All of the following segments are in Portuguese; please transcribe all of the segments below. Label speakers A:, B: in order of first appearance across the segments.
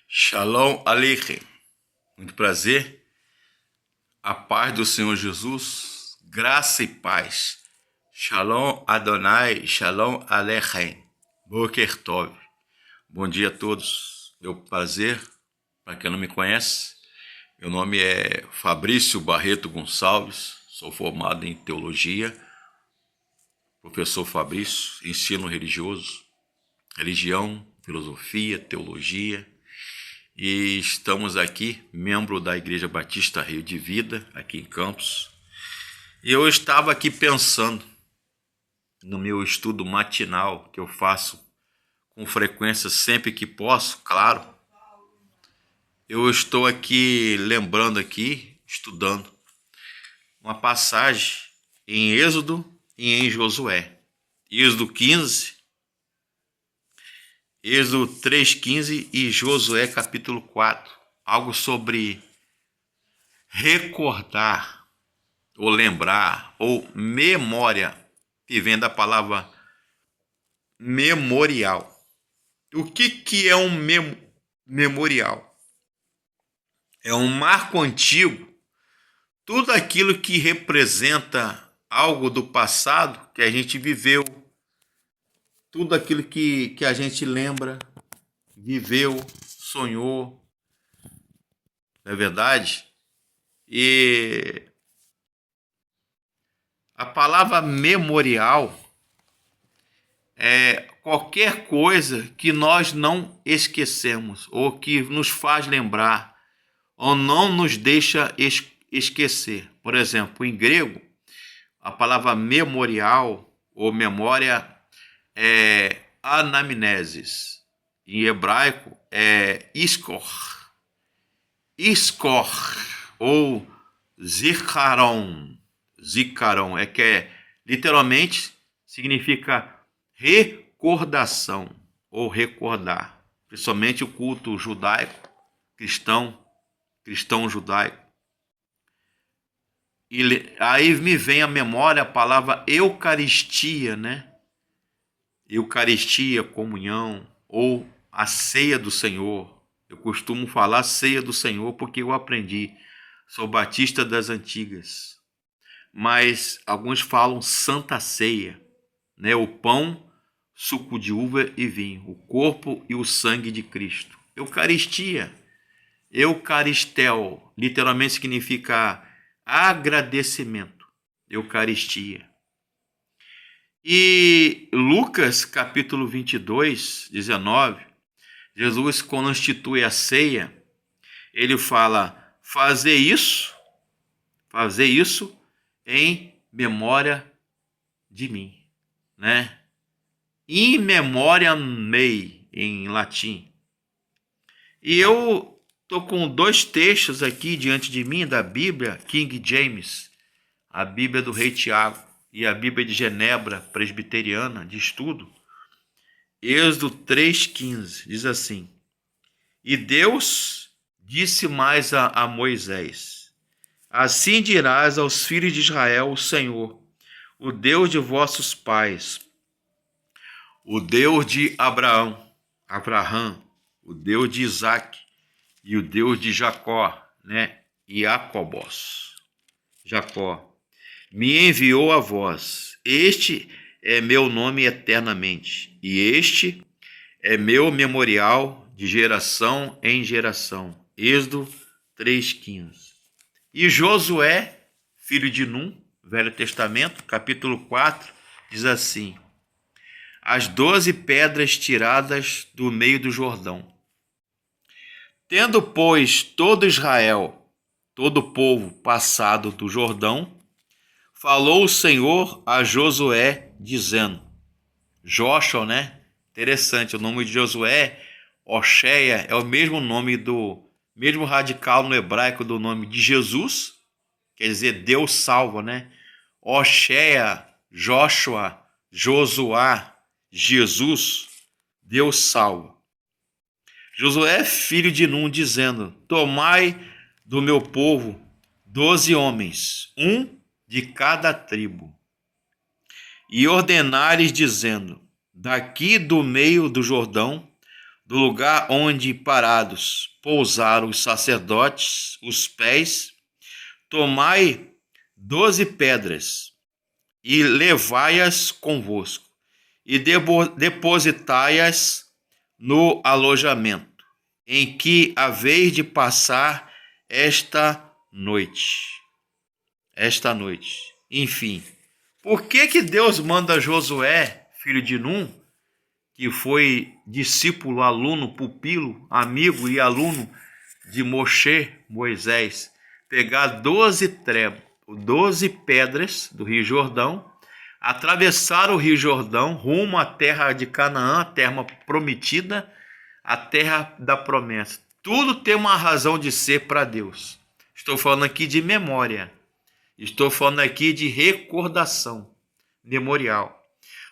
A: Shalom Aleichem. Muito prazer. A paz do Senhor Jesus, graça e paz. Shalom Adonai, Shalom Aleichem. Boker Tov. Bom dia a todos. Meu prazer. Para quem não me conhece, meu nome é Fabrício Barreto Gonçalves. Sou formado em teologia. Professor Fabrício, ensino religioso, religião, filosofia, teologia. E estamos aqui, membro da Igreja Batista Rio de Vida, aqui em Campos. E eu estava aqui pensando no meu estudo matinal, que eu faço com frequência sempre que posso, claro. Eu estou aqui lembrando aqui, estudando, uma passagem em Êxodo e em Josué. Êxodo 15, Êxodo 3,15 e Josué capítulo 4. Algo sobre recordar, ou lembrar, ou memória, que vem da palavra memorial. O que é um memorial? É um marco antigo, tudo aquilo que representa algo do passado que a gente viveu, tudo aquilo que a gente lembra, viveu, sonhou, não é verdade? E a palavra memorial é qualquer coisa que nós não esquecemos, ou que nos faz lembrar, ou não nos deixa esquecer. Por exemplo, em grego, a palavra memorial ou memória é anamnesis. Em hebraico é iskor. Iskor ou zikaron. Zikaron literalmente significa recordação ou recordar. Principalmente o culto judaico, cristão judaico. E aí me vem à memória a palavra Eucaristia, né? Eucaristia, comunhão, ou a ceia do Senhor. Eu costumo falar ceia do Senhor porque eu aprendi. Sou batista das antigas. Mas alguns falam Santa Ceia, né? O pão, suco de uva e vinho, o corpo e o sangue de Cristo. Eucaristia, Eucaristel, literalmente significa agradecimento. Eucaristia. E Lucas, capítulo 22, 19, Jesus, quando institui a ceia, ele fala, fazer isso em memória de mim, né? In memoriam mei, em latim. E eu estou com dois textos aqui diante de mim da Bíblia, King James, a Bíblia do Rei Tiago, e a Bíblia de Genebra, presbiteriana, de estudo. Êxodo 3,15, diz assim, e Deus disse mais a Moisés, assim dirás aos filhos de Israel, o Senhor, o Deus de vossos pais, o Deus de Abraão, o Deus de Isaac e o Deus de Jacó, né? Jacó, me enviou a vós. Este é meu nome eternamente, e este é meu memorial de geração em geração. Êxodo 3,15. E Josué, filho de Num, Velho Testamento, capítulo 4, diz assim, as 12 pedras tiradas do meio do Jordão. Tendo, pois, todo Israel, todo o povo passado do Jordão, falou o Senhor a Josué, dizendo, Joshua, né? Interessante, o nome de Josué, Oxéia, é o mesmo nome mesmo radical no hebraico do nome de Jesus, quer dizer, Deus salva, né? Oxéia, Joshua, Josué, Jesus, Deus salva. Josué, filho de Num, dizendo, tomai do meu povo 12 homens, um de cada tribo, e ordenares, dizendo, daqui do meio do Jordão, do lugar onde parados pousaram os sacerdotes, os pés, tomai 12 pedras e levai-as convosco, e depositai-as no alojamento, em que haveis de passar esta noite. Enfim, por que Deus manda Josué, filho de Num, que foi discípulo, aluno, pupilo, amigo e aluno de Moisés, pegar 12 pedras do Rio Jordão, atravessar o Rio Jordão rumo à terra de Canaã, a terra prometida, a terra da promessa. Tudo tem uma razão de ser para Deus. Estou falando aqui de memória. Estou falando aqui de recordação, memorial.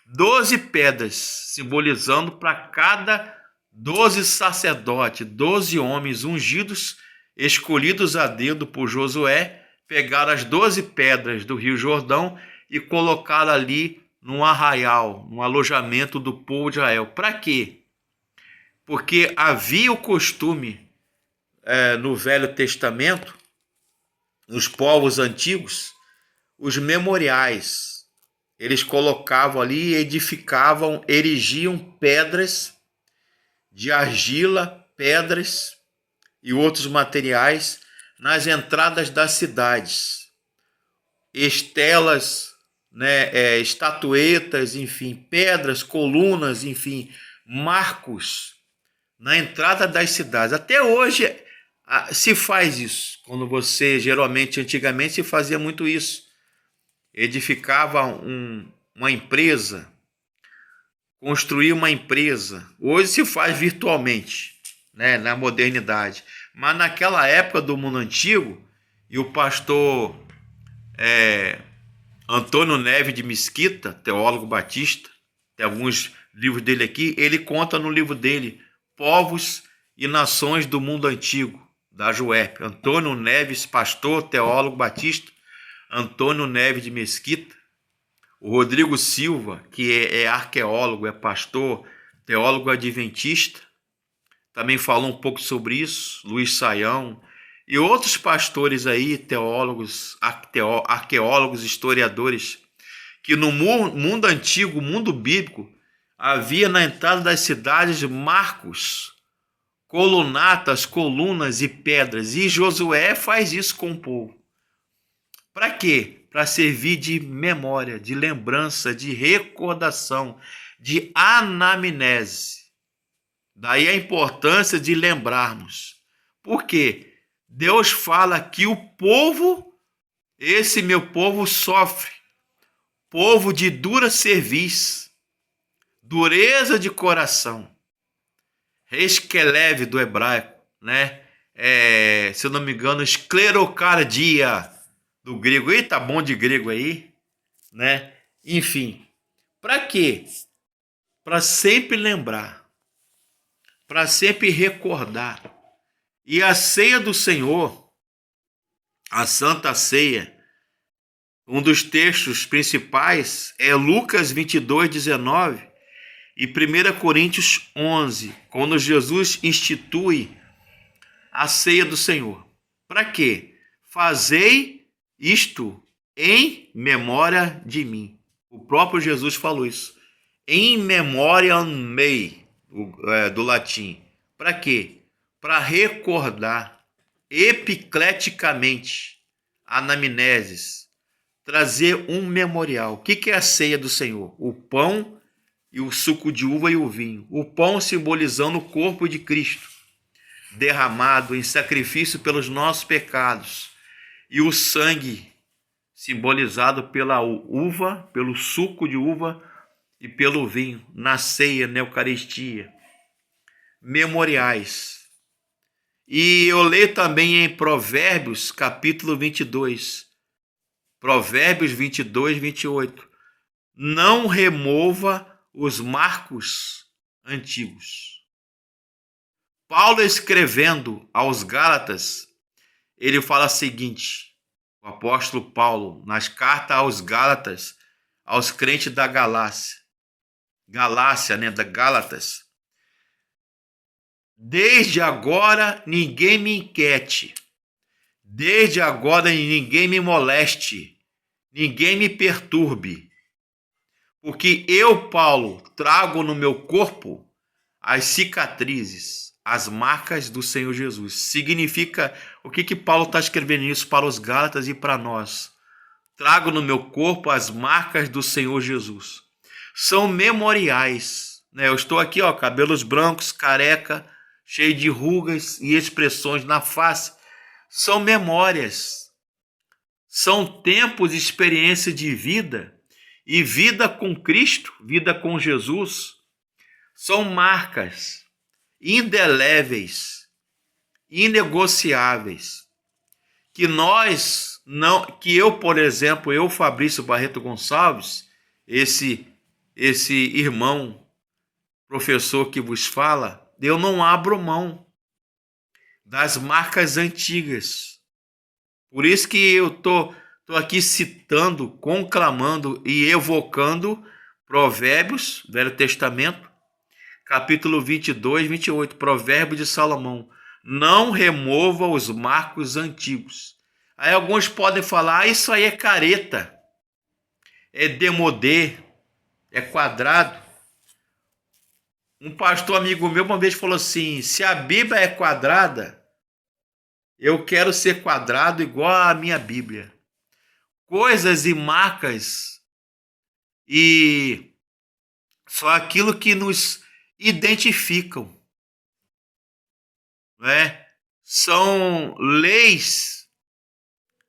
A: 12 pedras, simbolizando para cada 12 sacerdotes, 12 homens ungidos, escolhidos a dedo por Josué, pegaram as 12 pedras do Rio Jordão e colocaram ali num arraial, num alojamento do povo de Israel. Para quê? Porque havia o costume no Velho Testamento, nos povos antigos, os memoriais. Eles colocavam ali, edificavam, erigiam pedras de argila, pedras e outros materiais nas entradas das cidades. Estelas, estatuetas, enfim, pedras, colunas, enfim, marcos na entrada das cidades. Até hoje se faz isso. Quando antigamente se fazia muito isso. Edificava uma empresa, construía uma empresa. Hoje se faz virtualmente, na modernidade. Mas naquela época do mundo antigo, e o pastor Antônio Neves de Mesquita, teólogo batista, tem alguns livros dele aqui, ele conta no livro dele, Povos e Nações do Mundo Antigo, da JUEP. Antônio Neves, pastor, teólogo batista, Antônio Neves de Mesquita. O Rodrigo Silva, que é arqueólogo, é pastor, teólogo adventista, também falou um pouco sobre isso. Luiz Saião e outros pastores aí, teólogos, arqueólogos, historiadores, que no mundo antigo, mundo bíblico, havia na entrada das cidades marcos, colunatas, colunas e pedras. E Josué faz isso com o povo. Para quê? Para servir de memória, de lembrança, de recordação, de anamnese. Daí a importância de lembrarmos. Por quê? Deus fala que o povo, esse meu povo sofre, povo de dura cerviz, dureza de coração, esqueleve do hebraico, se eu não me engano, esclerocardia do grego. Ih, tá bom de grego aí, Enfim, para quê? Para sempre lembrar, para sempre recordar. E a ceia do Senhor, a Santa Ceia, um dos textos principais é Lucas 22:19 e 1 Coríntios 11, quando Jesus institui a ceia do Senhor. Para quê? Fazei isto em memória de mim. O próprio Jesus falou isso. Em memoriam mei, do latim. Para quê? Para recordar epicleticamente, anamneses, trazer um memorial. O que é a ceia do Senhor? O pão e o suco de uva e o vinho. O pão simbolizando o corpo de Cristo, derramado em sacrifício pelos nossos pecados. E o sangue simbolizado pela uva, pelo suco de uva e pelo vinho, na ceia, na Eucaristia. Memoriais. E eu leio também em Provérbios, capítulo 22. Provérbios 22, 28. Não remova os marcos antigos. Paulo, escrevendo aos Gálatas, ele fala o seguinte, o apóstolo Paulo, nas cartas aos Gálatas, aos crentes da Galácia, da Gálatas, Desde agora ninguém me inquiete. Desde agora ninguém me moleste. Ninguém me perturbe. Porque eu, Paulo, trago no meu corpo as cicatrizes, as marcas do Senhor Jesus. Significa, o que Paulo está escrevendo isso para os Gálatas e para nós? Trago no meu corpo as marcas do Senhor Jesus. São memoriais, né? Eu estou aqui, ó, cabelos brancos, careca, cheio de rugas e expressões na face. São memórias. São tempos de experiência de vida. E vida com Cristo, vida com Jesus, são marcas indeléveis, inegociáveis, que nós não, que eu, por exemplo, eu, Fabrício Barreto Gonçalves, esse irmão professor que vos fala, eu não abro mão das marcas antigas. Por isso que eu tô aqui citando, conclamando e evocando Provérbios, Velho Testamento, capítulo 22, 28, Provérbio de Salomão. Não remova os marcos antigos. Aí alguns podem falar, isso aí é careta, é demodê, é quadrado. Um pastor amigo meu uma vez falou assim, se a Bíblia é quadrada, eu quero ser quadrado igual a minha Bíblia. Coisas e marcas e só aquilo que nos identificam, né? São leis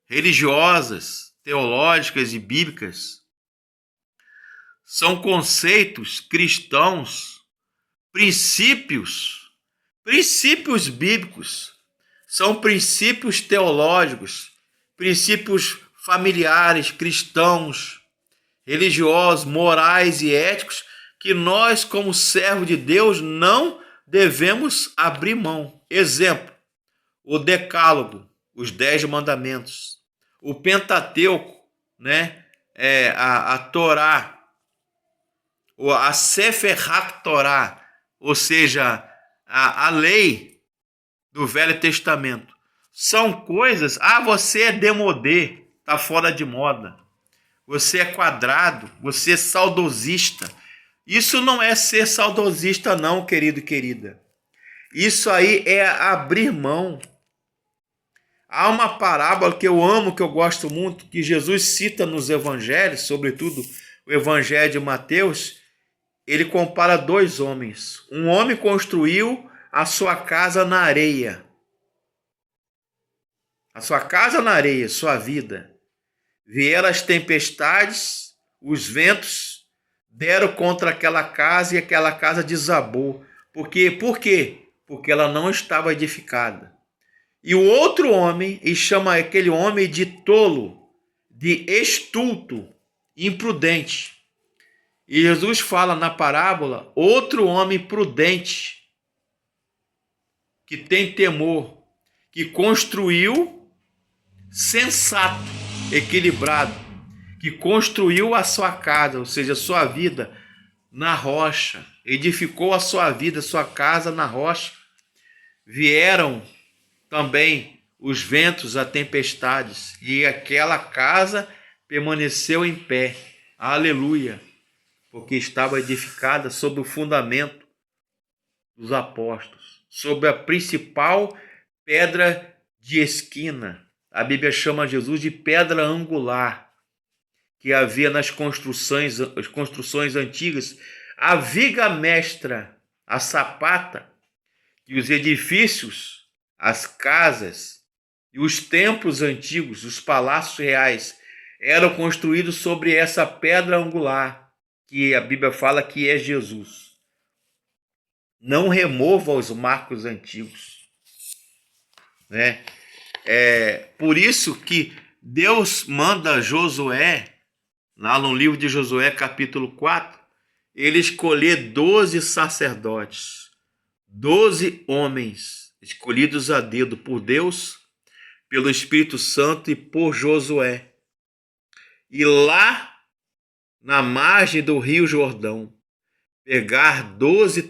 A: religiosas, teológicas e bíblicas. São conceitos cristãos, princípios bíblicos. São princípios teológicos, princípios familiares, cristãos, religiosos, morais e éticos, que nós, como servo de Deus, não devemos abrir mão. Exemplo, o Decálogo, os 10 mandamentos, o Pentateuco, né? A Torá, a Sefer HaTorá, ou seja, a lei do Velho Testamento. São coisas, você é demodê, está fora de moda. Você é quadrado, você é saudosista. Isso não é ser saudosista não, querido e querida. Isso aí é abrir mão. Há uma parábola que eu amo, que eu gosto muito, que Jesus cita nos evangelhos, sobretudo o evangelho de Mateus. Ele compara 2 homens. Um homem construiu a sua casa na areia. A sua casa na areia, sua vida. Vieram as tempestades, os ventos deram contra aquela casa e aquela casa desabou. Por quê? Porque ela não estava edificada. E o outro homem, e chama aquele homem de tolo, de estulto, imprudente. E Jesus fala na parábola, outro homem prudente, que tem temor, que construiu sensato, equilibrado, que construiu a sua casa, ou seja, a sua vida na rocha, edificou a sua vida, a sua casa na rocha. Vieram também os ventos, as tempestades, e aquela casa permaneceu em pé. Aleluia! Porque estava edificada sobre o fundamento dos apóstolos, sobre a principal pedra de esquina. A Bíblia chama Jesus de pedra angular, que havia nas construções antigas. A viga mestra, a sapata, e os edifícios, as casas e os templos antigos, os palácios reais, eram construídos sobre essa pedra angular, que a Bíblia fala que é Jesus. Não remova os marcos antigos, né? Por isso que Deus manda Josué, lá no livro de Josué, capítulo 4, ele escolher 12 sacerdotes, 12 homens escolhidos a dedo por Deus, pelo Espírito Santo e por Josué. E lá, na margem do Rio Jordão, pegar 12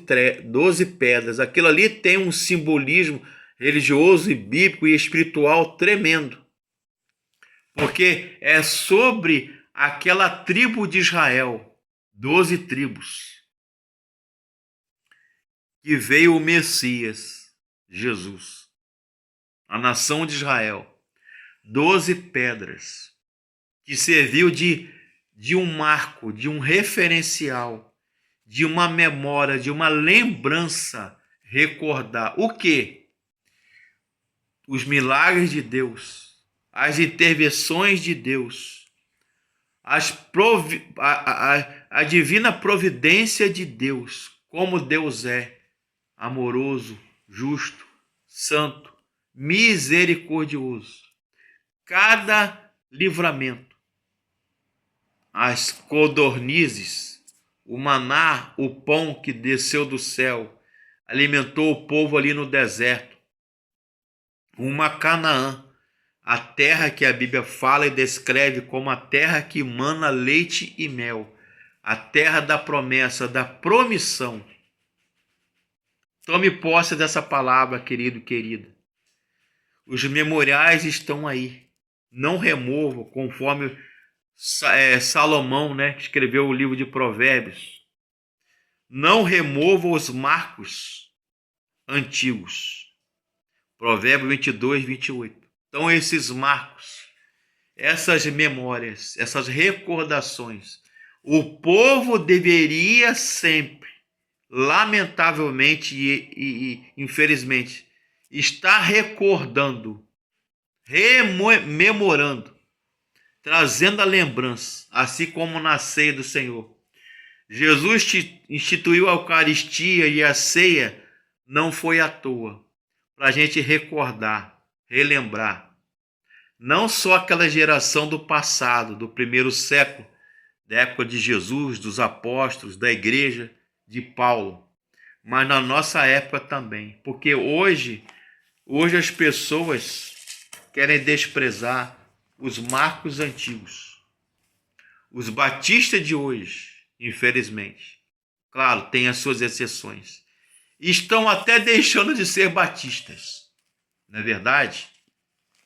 A: pedras. Aquilo ali tem um simbolismo religioso e bíblico e espiritual tremendo. Porque é sobre aquela tribo de Israel, 12 tribos, que veio o Messias, Jesus, a nação de Israel. 12 pedras, que serviu de um marco, de um referencial, de uma memória, de uma lembrança, recordar o quê? Os milagres de Deus, as intervenções de Deus, a divina providência de Deus, como Deus é amoroso, justo, santo, misericordioso. Cada livramento, as codornizes, o maná, o pão que desceu do céu, alimentou o povo ali no deserto. Uma Canaã, a terra que a Bíblia fala e descreve como a terra que mana leite e mel, a terra da promessa, da promissão. Tome posse dessa palavra, querido e querida. Os memoriais estão aí. Não remova, conforme Salomão, que escreveu o livro de Provérbios. Não remova os marcos antigos. Provérbios 22, 28. Então esses marcos, essas memórias, essas recordações, o povo deveria sempre, lamentavelmente e infelizmente, estar recordando, rememorando, trazendo a lembrança, assim como na ceia do Senhor. Jesus instituiu a Eucaristia e a ceia não foi à toa, para a gente recordar, relembrar. Não só aquela geração do passado, do primeiro século, da época de Jesus, dos apóstolos, da igreja, de Paulo, mas na nossa época também. Porque hoje as pessoas querem desprezar os marcos antigos. Os batistas de hoje, infelizmente, claro, tem as suas exceções, estão até deixando de ser batistas. Não é verdade?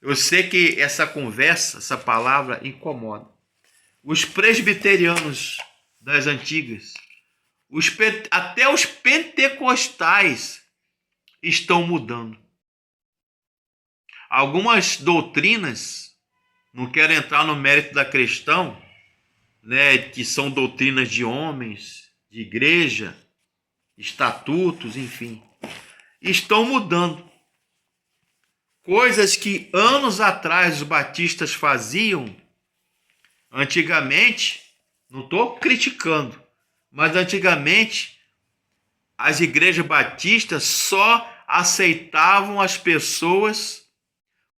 A: Eu sei que essa conversa, essa palavra incomoda. Os presbiterianos das antigas, até os pentecostais estão mudando. Algumas doutrinas, não quero entrar no mérito da questão, que são doutrinas de homens, de igreja, estatutos, enfim, estão mudando. Coisas que anos atrás os batistas faziam, antigamente, não estou criticando, mas antigamente as igrejas batistas só aceitavam as pessoas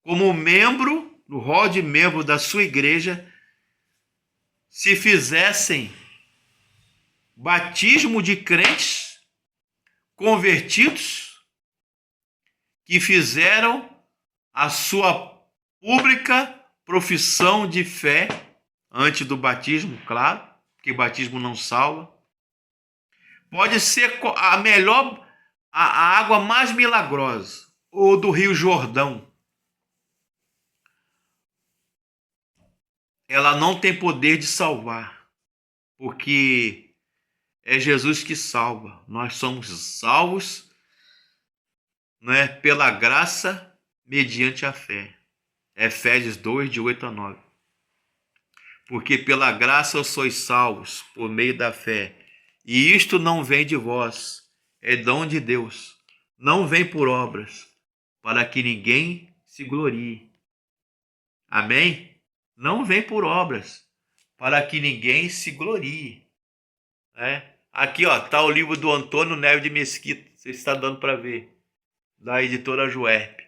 A: como membro, no rol de membro da sua igreja, se fizessem batismo de crentes convertidos que fizeram a sua pública profissão de fé antes do batismo, claro, porque batismo não salva. Pode ser a água mais milagrosa, ou do Rio Jordão. Ela não tem poder de salvar, porque é Jesus que salva. Nós somos salvos, pela graça mediante a fé. Efésios 2, de 8 a 9. Porque pela graça sois salvos por meio da fé. E isto não vem de vós, é dom de Deus. Não vem por obras, para que ninguém se glorie. Amém? Não vem por obras, para que ninguém se glorie. Aqui, está o livro do Antônio Neves de Mesquita. Você está dando para ver. Da editora Juerp.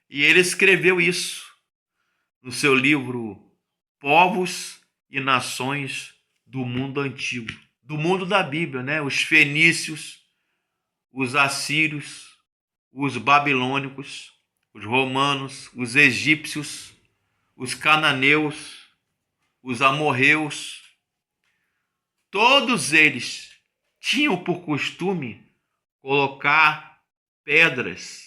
A: E ele escreveu isso no seu livro Povos e Nações do Mundo Antigo. Do mundo da Bíblia, Os fenícios, os assírios, os babilônicos, os romanos, os egípcios, os cananeus, os amorreus. Todos eles tinham por costume colocar pedras,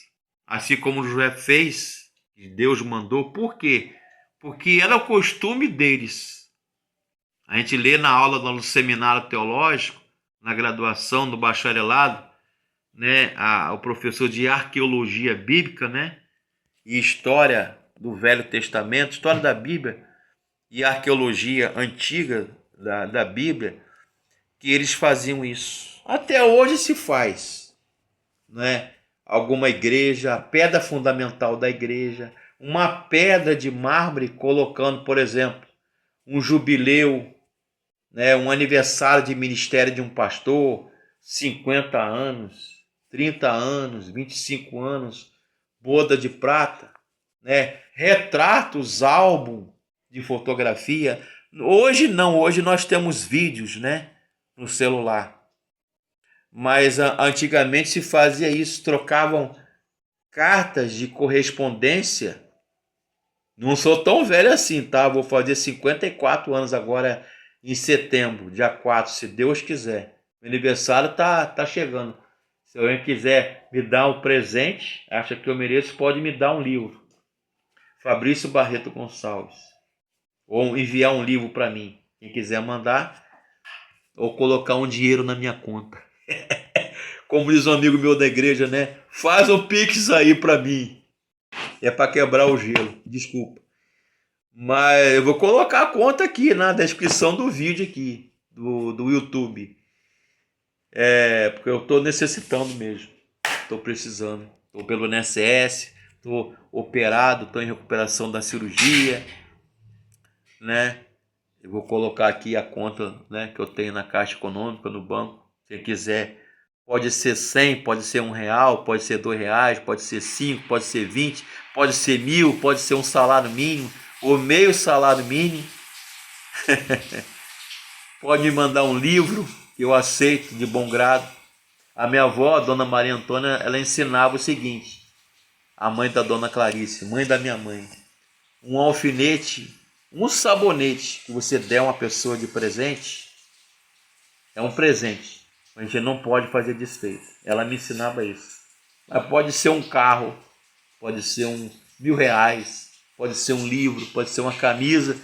A: assim como Josué fez, que Deus mandou. Por quê? Porque era o costume deles. A gente lê na aula do seminário teológico, na graduação, no bacharelado, né, o professor de arqueologia bíblica, né, e história do Velho Testamento, história da Bíblia e arqueologia antiga da Bíblia, que eles faziam isso. Até hoje se faz, né? Alguma igreja, a pedra fundamental da igreja, uma pedra de mármore colocando, por exemplo, um jubileu, né, um aniversário de ministério de um pastor, 50 anos, 30 anos, 25 anos, boda de prata, né, retratos, álbum de fotografia. Hoje não, hoje nós temos vídeos, né, no celular. Mas antigamente se fazia isso, trocavam cartas de correspondência. Não sou tão velho assim, tá? Vou fazer 54 anos agora em setembro, dia 4, se Deus quiser. Meu aniversário tá chegando. Se alguém quiser me dar um presente, acha que eu mereço, pode me dar um livro. Fabrício Barreto Gonçalves. Ou enviar um livro para mim. Quem quiser mandar, ou colocar um dinheiro na minha conta. Como diz um amigo meu da igreja, né? Faz um pix aí para mim. É para quebrar o gelo. Desculpa. Mas eu vou colocar a conta aqui na descrição do vídeo aqui, do YouTube. Porque eu estou necessitando mesmo. Estou precisando. Estou pelo INSS, estou operado, estou em recuperação da cirurgia, né? Eu vou colocar aqui a conta, né, que eu tenho na Caixa Econômica, no banco. Se quiser, pode ser 100, pode ser R$1, pode ser R$2, pode ser 5, pode ser 20, pode ser 1.000, pode ser um salário mínimo ou meio salário mínimo. Pode me mandar um livro, que eu aceito de bom grado. A minha avó, a dona Maria Antônia, ela ensinava o seguinte, a mãe da dona Clarice, mãe da minha mãe: um alfinete, um sabonete que você der a uma pessoa de presente, é um presente. A gente não pode fazer desfeito. Ela me ensinava isso. Mas pode ser um carro, pode ser R$1.000, pode ser um livro, pode ser uma camisa